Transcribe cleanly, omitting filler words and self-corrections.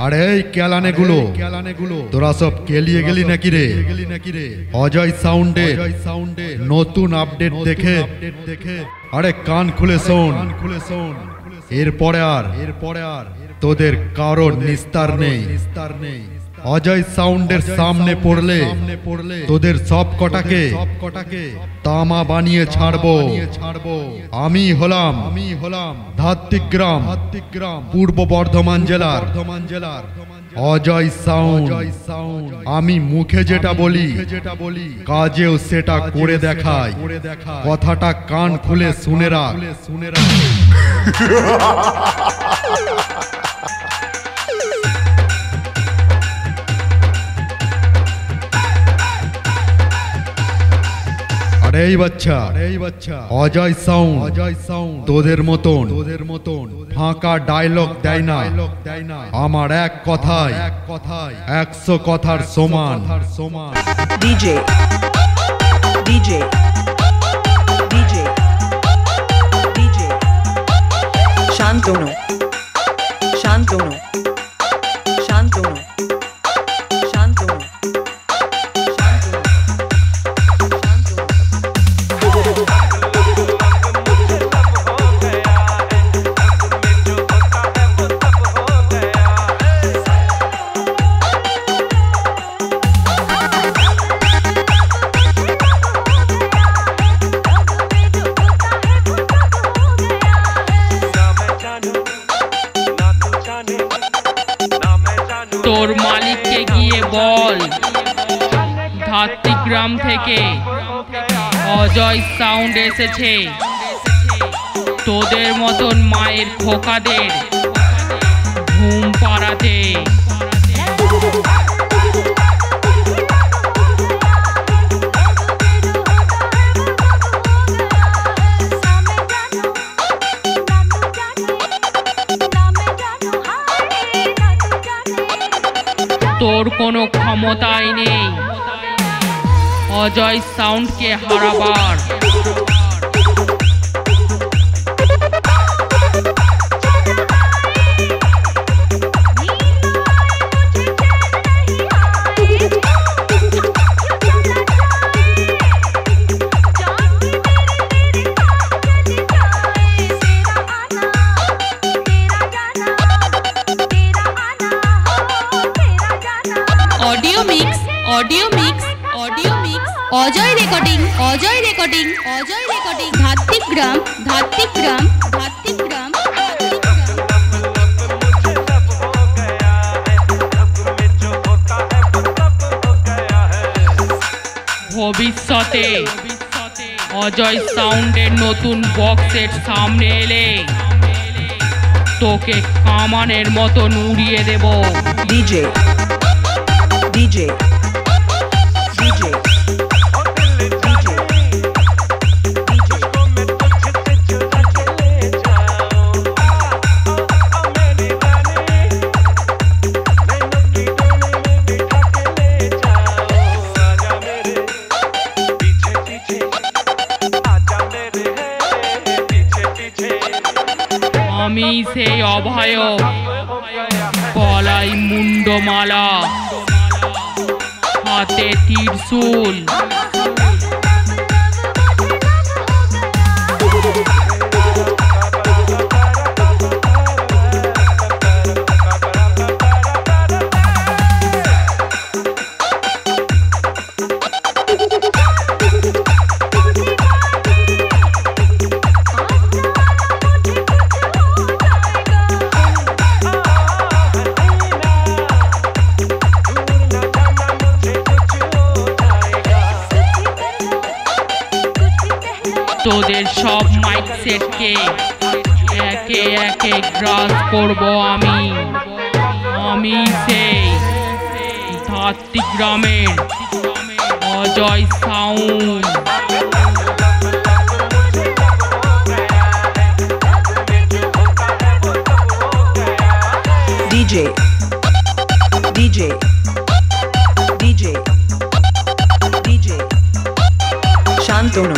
আরে এই কেলানে গুলো তোরা সব কেলিয়ে গেলি নাকি রে? অজয় সাউন্ডে নতুন আপডেট দেখে আরে কান খুলে শোন। এরপরে আর তোদের কারোর নিস্তার নেই। অজয় সাউন্ডের সামনে পড়লে তোদের সব কটাকে তামা বানিয়ে ছাড়বো। আমি হলাম ধাত্রিগ্রাম পূর্ব বর্ধমান জেলার অজয় সাউন্ড। আমি মুখে যেটা বলি কাজেও সেটা করে দেখাই। কথাটা কান খুলে শুনে রাখ। এই বাচ্চা অজয় সাউন্ড তোদের মতন ফাঁকা ডায়লগ দেয় না। আমার এক কথায় 100 কথার সমান। ডিজে শান্তনু তোর মালিককে গিয়ে বল ধাত্রিগ্রাম থেকে অজয় সাউন্ড এসেছে। তোদের মতন মায়ের খোকাদের ঘুম পাড়াতে। তোর কোনো ক্ষমতাই নেই অজয় সাউন্ডকে হারাবার। Audio mix Ajay recording Dhatrigram ভবিষ্যতে অজয় সাউন্ডের নতুন বক্সের সামনে এলে তোকে কামানের মতন উড়িয়ে দেব। ডিজে আমি সেই অভয়ক গলায় মুন্ডমালা হাতে ত্রিশূল। তোদের সব মাইক সেটকে একে একে গ্রাস করব আমি সেই ধাত্রিগ্রামের অজয় সাউন্ড। ডিজে শান্তনু